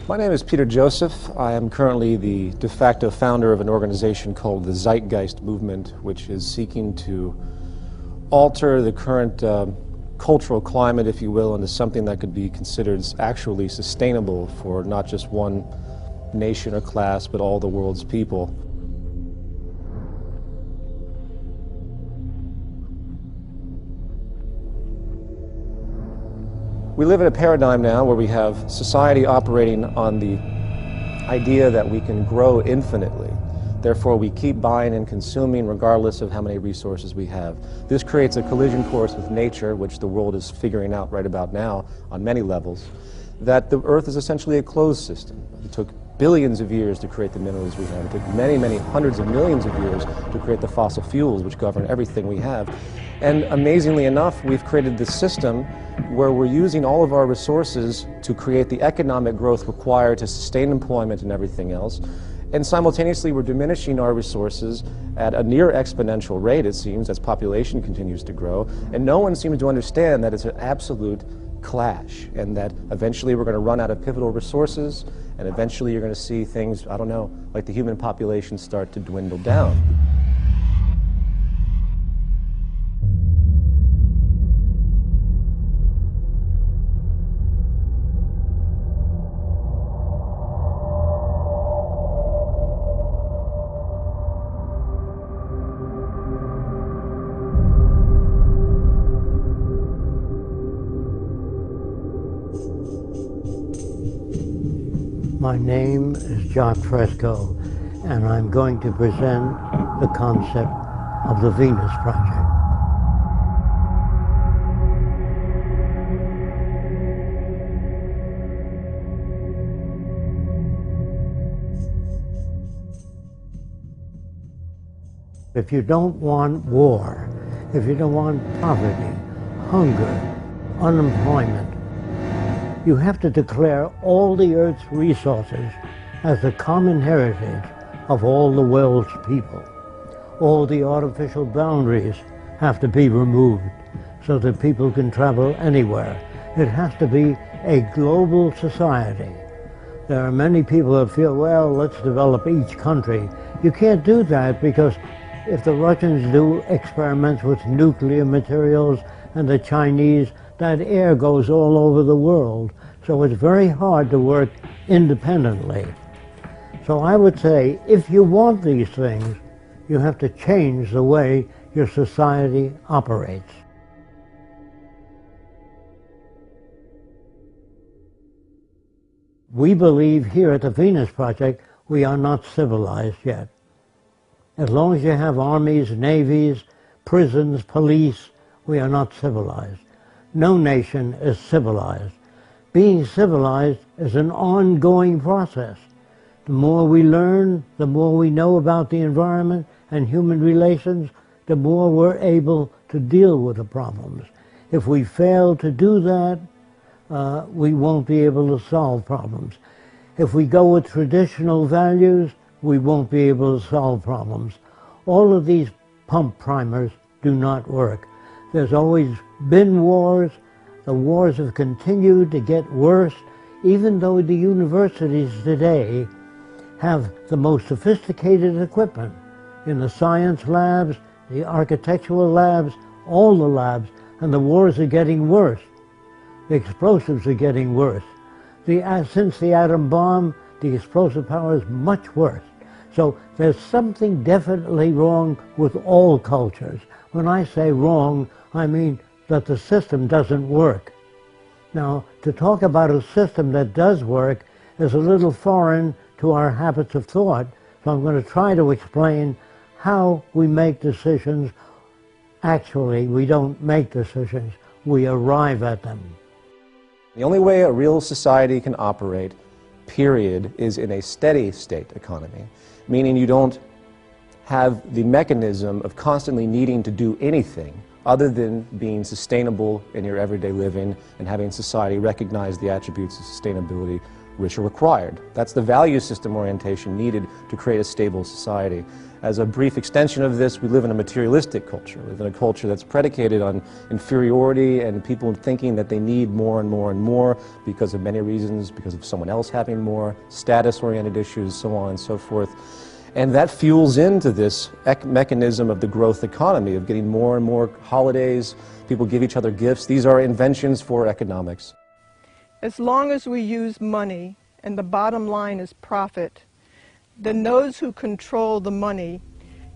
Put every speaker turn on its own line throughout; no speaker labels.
My name is Peter Joseph. I am currently the de facto founder of an organization called the Zeitgeist Movement, which is seeking to alter the current cultural climate, if you will, into something that could be considered actually sustainable for not just one nation or class, but all the world's people. We live in a paradigm now where we have society operating on the idea that we can grow infinitely. Therefore, we keep buying and consuming regardless of how many resources we have. This creates a collision course with nature, which the world is figuring out right about now on many levels, that the Earth is essentially a closed system. It took billions of years to create the minerals we have. It took many, many hundreds of millions of years to create the fossil fuels which govern everything we have. And amazingly enough, we've created this system where we're using all of our resources to create the economic growth required to sustain employment and everything else. And simultaneously, we're diminishing our resources at a near exponential rate, it seems, as population continues to grow. And no one seems to understand that it's an absolute clash, and that eventually we're going to run out of pivotal resources, and eventually you're going to see things, I don't know, like the human population start to dwindle down.
My name is John Fresco, and I'm going to present the concept of the Venus Project. If you don't want war, if you don't want poverty, hunger, unemployment, you have to declare all the Earth's resources as the common heritage of all the world's people. All the artificial boundaries have to be removed so that people can travel anywhere. It has to be a global society. There are many people that feel, well, let's develop each country. You can't do that, because if the Russians do experiments with nuclear materials and the Chinese, that air goes all over the world. So it's very hard to work independently. So I would say, if you want these things, you have to change the way your society operates. We believe here at the Venus Project, we are not civilized yet. As long as you have armies, navies, prisons, police, we are not civilized. No nation is civilized. Being civilized is an ongoing process. The more we learn, the more we know about the environment and human relations, the more we're able to deal with the problems. If we fail to do that, we won't be able to solve problems. If we go with traditional values, we won't be able to solve problems. All of these pump primers do not work. There's always been wars. The wars have continued to get worse, even though the universities today have the most sophisticated equipment in the science labs, the architectural labs, all the labs, and the wars are getting worse. The explosives are getting worse. Since the atom bomb, the explosive power is much worse. So there's something definitely wrong with all cultures. When I say wrong, I mean that the system doesn't work. Now, to talk about a system that does work is a little foreign to our habits of thought, so I'm going to try to explain how we make decisions. Actually, we don't make decisions, we arrive at them.
The only way a real society can operate, period, is in a steady state economy, meaning you don't have the mechanism of constantly needing to do anything other than being sustainable in your everyday living and having society recognize the attributes of sustainability rich are required. That's the value system orientation needed to create a stable society. As a brief extension of this, we live in a materialistic culture. We live in a culture that's predicated on inferiority and people thinking that they need more and more and more because of many reasons, because of someone else having more, status-oriented issues, so on and so forth. And that fuels into this mechanism of the growth economy, of getting more and more holidays, people give each other gifts. These are inventions for economics.
As long as we use money and the bottom line is profit, then those who control the money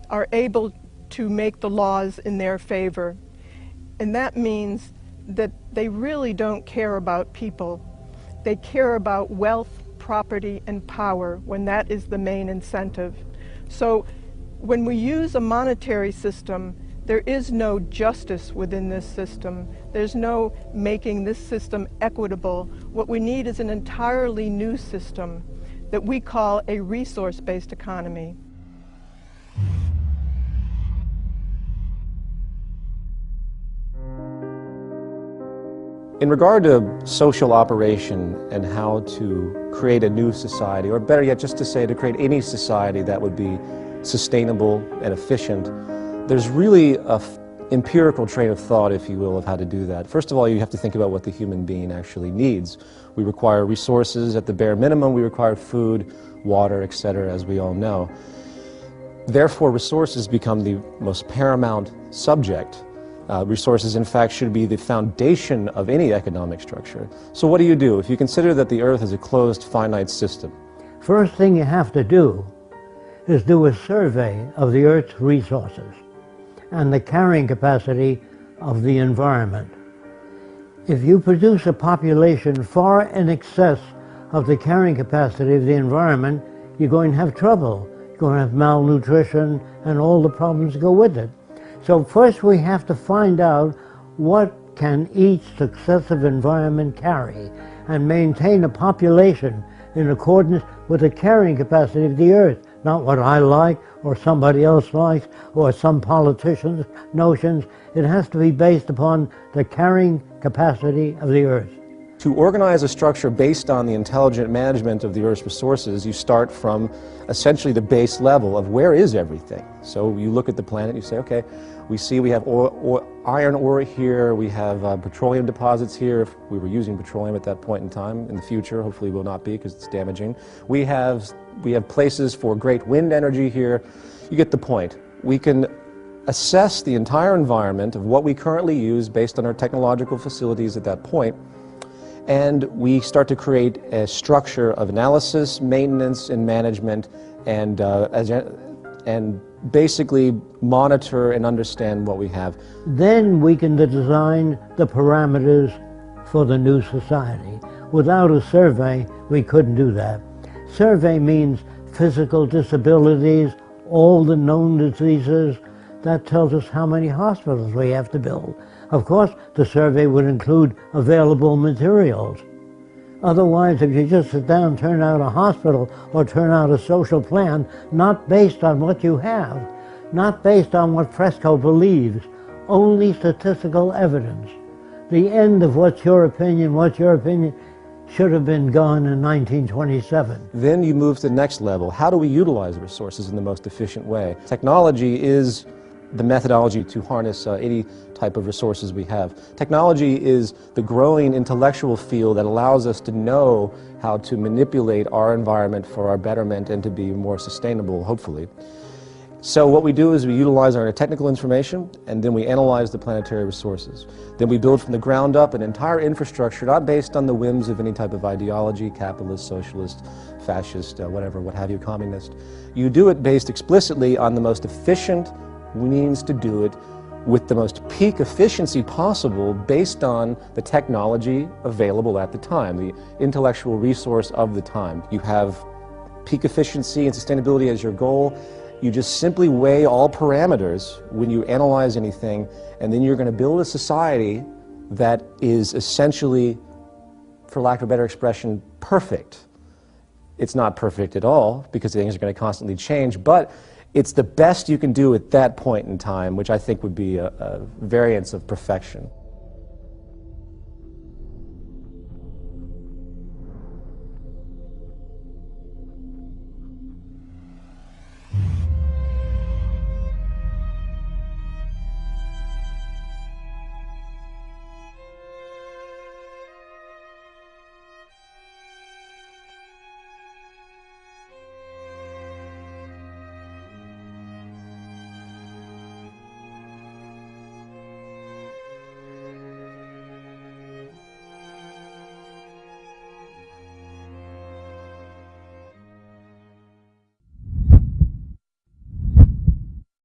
are able to make the laws in their favor. And that means that they really don't care about people. They care about wealth, property, and power when that is the main incentive. So when we use a monetary system, there is no justice within this system. There's no making this system equitable. What we need is an entirely new system that we call a resource-based economy.
In regard to social operation and how to create a new society, or better yet, just to say to create any society that would be sustainable and efficient, there's really an empirical train of thought, if you will, of how to do that. First of all, you have to think about what the human being actually needs. We require resources at the bare minimum. We require food, water, etc., as we all know. Therefore, resources become the most paramount subject. Resources, in fact, should be the foundation of any economic structure. So what do? If you consider that the Earth is a closed, finite system?
First thing you have to do is do a survey of the Earth's resources and the carrying capacity of the environment. If you produce a population far in excess of the carrying capacity of the environment, you're going to have trouble. You're going to have malnutrition and all the problems that go with it. So first we have to find out what can each successive environment carry and maintain a population in accordance with the carrying capacity of the Earth, not what I like or somebody else likes or some politician's notions. It has to be based upon the carrying capacity of the Earth.
To organize a structure based on the intelligent management of the Earth's resources, you start from essentially the base level of where is everything. So you look at the planet, you say, okay, we see we have iron ore here, we have petroleum deposits here, if we were using petroleum at that point in time. In the future, hopefully will not be because it's damaging. We have places for great wind energy here. You get the point. We can assess the entire environment of what we currently use based on our technological facilities at that point, and we start to create a structure of analysis, maintenance, and management, and basically monitor and understand what we have.
Then we can design the parameters for the new society. Without a survey, we couldn't do that. Survey means physical disabilities, all the known diseases. That tells us how many hospitals we have to build. Of course, the survey would include available materials. Otherwise, if you just sit down, turn out a hospital or turn out a social plan, not based on what you have, not based on what Fresco believes, only statistical evidence. The end of what's your opinion should have been gone in 1927.
Then you move to the next level. How do we utilize the resources in the most efficient way? Technology is the methodology to harness any type of resources we have. Technology is the growing intellectual field that allows us to know how to manipulate our environment for our betterment and to be more sustainable, hopefully. So what we do is we utilize our technical information, and then we analyze the planetary resources. Then we build from the ground up an entire infrastructure, not based on the whims of any type of ideology, capitalist, socialist, fascist, whatever, what have you, communist. You do it based explicitly on the most efficient means to do it with the most peak efficiency possible based on the technology available at the time, the intellectual resource of the time. You have peak efficiency and sustainability as your goal. You just simply weigh all parameters when you analyze anything, and then you're going to build a society that is essentially, for lack of a better expression, perfect. It's not perfect at all because things are going to constantly change, but it's the best you can do at that point in time, which I think would be a variance of perfection.